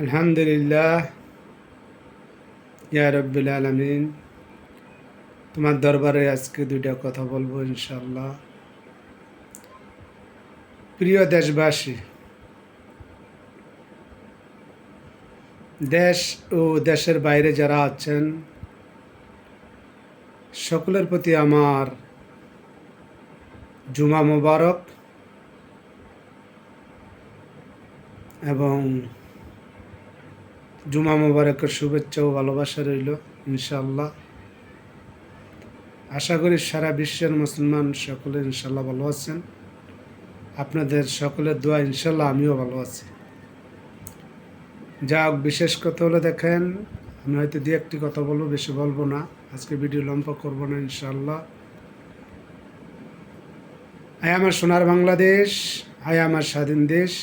আলহামদুলিল্লাহ ইয়া রব্বিল আলামিন। তোমার দরবারে আজকে দুইটা কথা বলবো ইনশাআল্লাহ। প্রিয় দেশবাসী, দেশ ও দেশের বাইরে যারা আছেন সকলের প্রতি আমার জুমা মোবারক এবং জুমা মোবারকের শুভেচ্ছা ও ভালোবাসা রইল ইনশাআল্লাহ। আশা করি সারা বিশ্বের মুসলমান সকলে ইনশাআল্লাহ ভালো আছেন। আপনাদের সকলের দোয়া ইনশাআল্লাহ আমিও ভালো আছি। যা হোক, বিশেষ কথা হলো দেখেন, আমি হয়তো দু একটি কথা বলবো, বেশি বলবো না। আজকে ভিডিও লম্বা করবো না ইনশাআল্লাহ। আয় আমার সোনার বাংলাদেশ, আয় আমার স্বাধীন দেশ।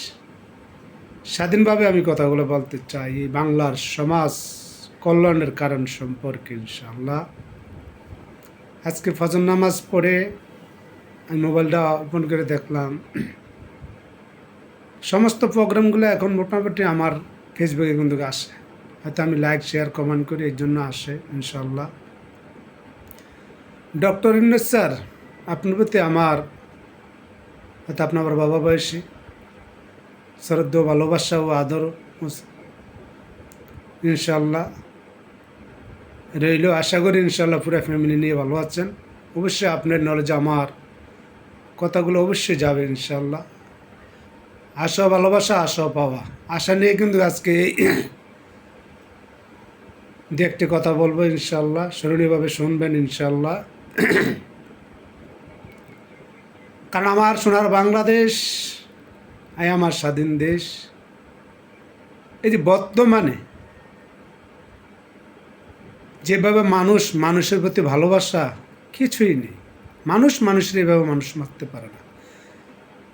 স্বাধীনভাবে আমি কথাগুলো বলতে চাই এই বাংলার সমাজ কল্যাণের কারণ সম্পর্কে ইনশাআল্লাহ। আজকে ফজর নামাজ পড়ে আমি মোবাইলটা ওপেন করে দেখলাম, সমস্ত প্রোগ্রামগুলো এখন মোটামুটি আমার ফেসবুকে কিন্তু আসে, হয়তো আমি লাইক শেয়ার কমেন্ট করি, এই জন্য আসে ইনশাআল্লাহ। ডক্টর ইউনূস স্যার, আপনার প্রতি আমার হয়তো আপনার বাবা বয়সী শ্রদ্ধ ভালোবাসা ও আদর ইনশাআল্লাহ রইল। আশা করি ইনশাআল্লাহ পুরো ফ্যামিলি নিয়ে ভালো আছেন। অবশ্যই আপনার নলেজে আমার কথাগুলো অবশ্যই যাবে ইনশাআল্লাহ। আশা ভালোবাসা, আশা পাওয়া, আশা নিয়ে কিন্তু আজকে দু একটি কথা বলবো ইনশাআল্লাহ। স্মরণীয়ভাবে শুনবেন ইনশাআল্লাহ। কারণ আমার সোনার বাংলাদেশ, আয় আমার স্বাধীন দেশ। এই যে বর্তমানে যেভাবে মানুষের প্রতি ভালোবাসা কিছুই নেই, মানুষের এইভাবে মানুষ মারতে পারে না।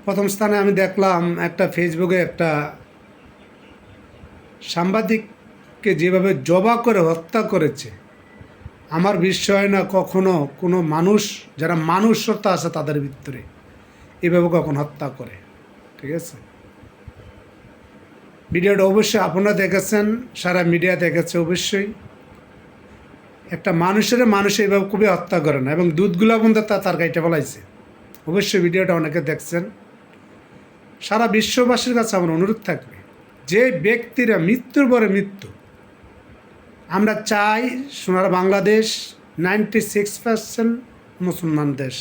প্রথম স্থানে আমি দেখলাম একটা ফেসবুকে একটা সাংবাদিককে যেভাবে জবা করে হত্যা করেছে, আমার বিশ্বাস হয় না কখনো কোনো মানুষ, যারা মানুষতা আছে তাদের ভিতরে এভাবে কখন হত্যা করে। ঠিক আছে, ভিডিওটা অবশ্যই আপনারা দেখেছেন, সারা মিডিয়া দেখেছে অবশ্যই। একটা মানুষ এইভাবে খুবই হত্যা করে না, এবং দুধগুলা বন্ধু তার গাইটা ফেলাইছে। অবশ্যই ভিডিওটা অনেকে দেখছেন। সারা বিশ্ববাসীর কাছে আমার অনুরোধ থাকবে, যে ব্যক্তিরা মৃত্যুর পরে মৃত্যু, আমরা চাই সোনার বাংলাদেশ 96% মুসলমান দেশ।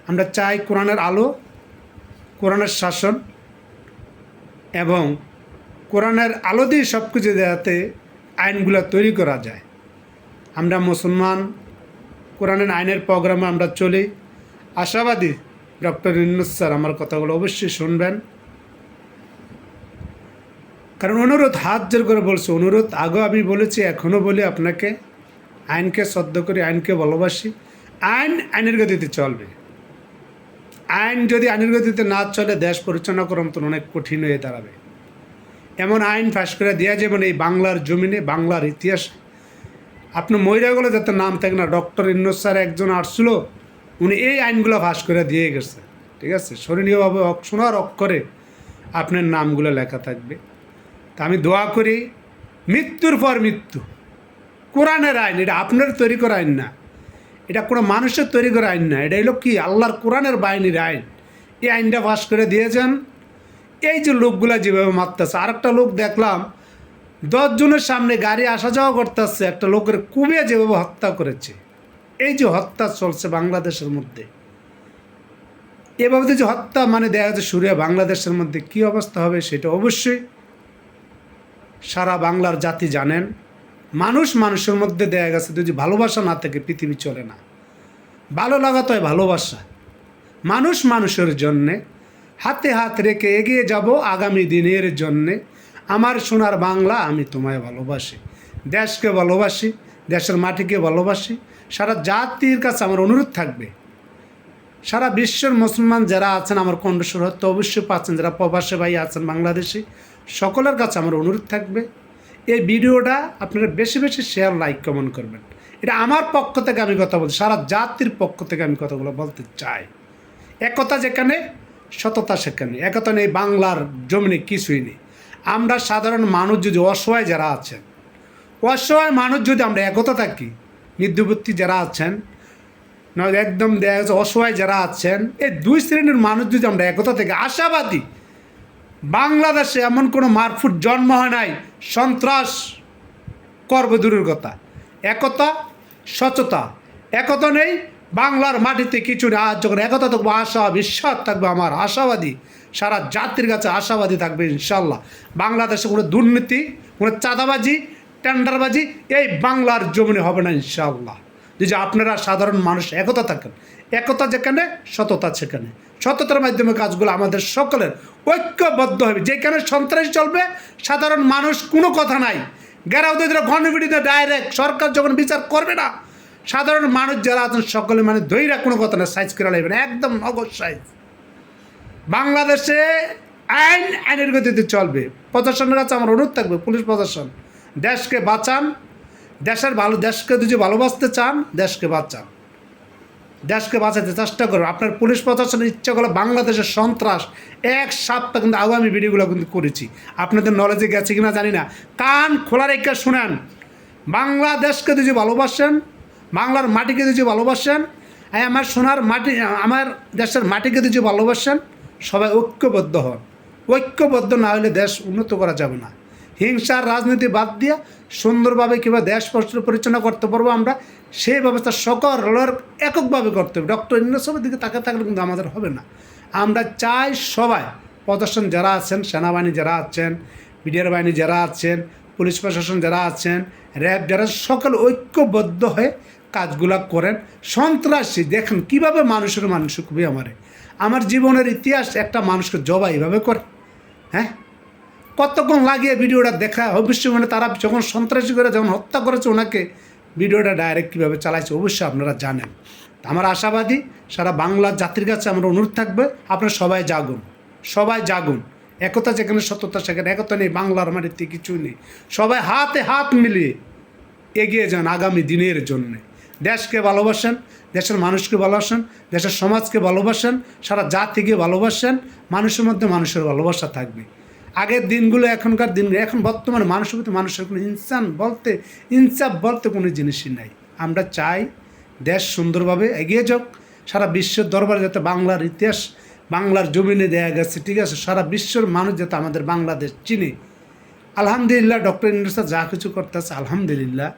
আমরা চাই কোরআনের আলো, কোরআনের শাসন, এবং কোরআনের আলো দিয়ে সব কিছু যাতে আইনগুলো তৈরি করা যায়। আমরা মুসলমান, কোরআনের আইনের প্রোগ্রামে আমরা চলি। আশাবাদী ডক্টর ইউনূস স্যার আমার কথাগুলো অবশ্যই শুনবেন। কারণ অনুরোধ হাত জোর করে বলছি, অনুরোধ আগেও আমি বলেছি, এখনও বলি আপনাকে, আইনকে শ্রদ্ধা করি, আইনকে ভালোবাসি। আইনের গতিতে চলবে। আইন যদি আইনের গতিতে না চলে, দেশ পরিচালনা করার মতন অনেক কঠিন হয়ে দাঁড়াবে। এমন আইন ফাঁস করে দেওয়া যেমন এই বাংলার জমিনে, বাংলার ইতিহাস আপনি মহিলাগুলো যাতে নাম থাকে না। ডক্টর ইউনূস স্যার একজন আসছিল, উনি এই আইনগুলো ফাঁস করে দিয়ে গেছে। ঠিক আছে, স্মরণীয়ভাবে সোনার অক্ষরে আপনার নামগুলো লেখা থাকবে। তা আমি দোয়া করি, মৃত্যুর পর মৃত্যু, কোরআনের আইন, এটা আপনার তৈরি করা আইন না, এটা কোনো মানুষের তৈরি করা আইন না, এটা হলো কি আল্লাহর কোরআনের বাহিনীর আইন। এই আইনটা পাস করে দিয়েছেন। এই যে লোকগুলা যেভাবে মারতেছে, আরেকটা লোক দেখলাম 10 জনের সামনে গাড়ি আসা যাওয়া করতেছে, একটা লোকের কুবিয়ে যেভাবে হত্যা করেছে। এই যে হত্যা চলছে বাংলাদেশের মধ্যে, এভাবে যে হত্যা মানে দেখা যাচ্ছে সুরিয়া বাংলাদেশের মধ্যে কী অবস্থা হবে সেটা অবশ্যই সারা বাংলার জাতি জানেন। মানুষের মধ্যে দেখা গেছে যদি ভালোবাসা না থাকে পৃথিবী চলে না। ভালো লাগা তো হয় ভালোবাসা। মানুষের জন্যে হাতে হাত রেখে এগিয়ে যাব আগামী দিনের জন্যে। আমার সোনার বাংলা, আমি তোমায় ভালোবাসি, দেশকে ভালোবাসি, দেশের মাটিকে ভালোবাসি। সারা জাতির কাছে আমার অনুরোধ থাকবে, সারা বিশ্বের মুসলমান যারা আছেন আমার কণ্ঠস্বর হয়তো অবশ্যই পাচ্ছেন, যারা প্রবাসী ভাই আছেন বাংলাদেশি, সকলের কাছে আমার অনুরোধ থাকবে, এই ভিডিওটা আপনারা বেশি বেশি শেয়ার, লাইক, কমেন্ট করবেন। এটা আমার পক্ষ থেকে আমি কথা বলছি, সারা জাতির পক্ষ থেকে আমি কথাগুলো বলতে চাই। একতা যেখানে, সততা সেখানে। একতা নেই বাংলার জমিনে কিছুই নেই। আমরা সাধারণ মানুষ যদি অসহায় যারা আছেন, অসহায় মানুষ যদি আমরা একতা থাকি, মধ্যবর্তী যারা আছেন না একদম দেখা যাচ্ছে অসহায় যারা আছেন, এই দুই শ্রেণীর মানুষ যদি আমরা একতা থেকে আশাবাদী, বাংলাদেশে এমন কোনো মারফুট জন্ম হয় নাই সন্ত্রাস করবে দূরের কথা। একতা, স্বচ্ছতা, একতা নেই বাংলার মাটিতে কিছু না। আজ যখন একতা থাকবো, আশা বিশ্বাস থাকবে, আমার আশাবাদী সারা জাতির কাছে আশাবাদী থাকবে ইনশাল্লাহ। বাংলাদেশে কোনো দুর্নীতি, কোনো চাঁদাবাজি, টেন্ডারবাজি এই বাংলার জমিনে হবে না ইনশাল্লাহ। যদি আপনারা সাধারণ মানুষ একতা থাকেন, একতা যেখানে সততা সেখানে, সততার মাধ্যমে কাজগুলো আমাদের সকলের ঐক্যবদ্ধ হবে। যেখানে সন্ত্রাসী চলবে, সাধারণ মানুষ কোনো কথা নাই, গেরাউদের ঘনবিডিতে ডাইরেক্ট সরকার যখন বিচার করবে না, সাধারণ মানুষ যারা আছেন সকলে মানে দইরা কোনো কথা না, সাইজ করে লাগবে না, একদম নগদ সাইজ। বাংলাদেশে আইন আইনের গতিতে চলবে। প্রশাসনের কাছে আমার অনুরোধ থাকবে, পুলিশ প্রশাসন দেশকে বাঁচান, দেশের ভালো, দেশকে যদি ভালোবাসতে চান দেশকে বাঁচান, দেশকে বাঁচাতে চেষ্টা করুন। আপনার পুলিশ প্রশাসনের ইচ্ছা করলে বাংলাদেশের সন্ত্রাস এক সপ্তাহ কিন্তু আগামী ভিডিওগুলো কিন্তু করেছি, আপনাদের নলেজে গেছে কিনা জানি না, কান খোলা রেখে শুনেন। বাংলাদেশকে যদি ভালোবাসেন, বাংলার মাটিকে যদি ভালোবাসেন, আমার সোনার মাটি, আমার দেশের মাটিকে যদি ভালোবাসেন, সবাই ঐক্যবদ্ধ হন। ঐক্যবদ্ধ না হলে দেশ উন্নত করা যাবে না। হিংসার রাজনীতি বাদ দিয়ে সুন্দরভাবে কীভাবে দেশ পরিচালনা করতে পারবো আমরা, সেই ব্যবস্থা সকলের এককভাবে করতে হবে। ডক্টর ইউনূসের দিকে তাকে থাকলে কিন্তু আমাদের হবে না। আমরা চাই সবাই, প্রশাসন যারা আছেন, সেনাবাহিনী যারা আছেন, বিডিআর বাহিনী যারা আছেন, পুলিশ প্রশাসন যারা আছেন, র্যাব যারা, সকল ঐক্যবদ্ধ হয়ে কাজগুলো করেন। সন্ত্রাসী দেখেন কীভাবে মানুষের মানুষ খুবই আমার জীবনের ইতিহাস একটা মানুষকে জবাই এইভাবে করে, হ্যাঁ কতক্ষণ লাগিয়ে ভিডিওটা দেখা অবশ্যই, মানে তারা যখন সন্ত্রাসী করে যখন হত্যা করেছে ওনাকে, ভিডিওটা ডাইরেক্ট কীভাবে চালাইছে অবশ্যই আপনারা জানেন। আমার আশাবাদী সারা বাংলা জাতির কাছে আমার অনুরোধ থাকবে, আপনারা সবাই জাগুন, সবাই জাগুন। একতা যেখানে সততা সেখানে একতা নেই, বাংলার মাটিতে কিছুই নেই। সবাই হাতে হাত মিলিয়ে এগিয়ে যান আগামী দিনের জন্যে। দেশকে ভালোবাসেন, দেশের মানুষকে ভালোবাসেন, দেশের সমাজকে ভালোবাসেন, সারা জাতিকে ভালোবাসেন, মানুষের মধ্যে মানুষের ভালোবাসা থাকবে। আগের দিনগুলো এখনকার দিনগুলো, এখন বর্তমানে মানুষের প্রতি মানুষের কোনো ইনসাফ বলতে কোনো জিনিসই নাই। আমরা চাই দেশ সুন্দরভাবে এগিয়ে যাক, সারা বিশ্বের দরবারে যাতে বাংলার ইতিহাস বাংলার জমিনে দেয়া গেছে, ঠিক আছে, সারা বিশ্বের মানুষ যাতে আমাদের বাংলাদেশ চিনে। আলহামদুলিল্লাহ, ডক্টর ইউনূস যা কিছু করতেছে আলহামদুলিল্লাহ।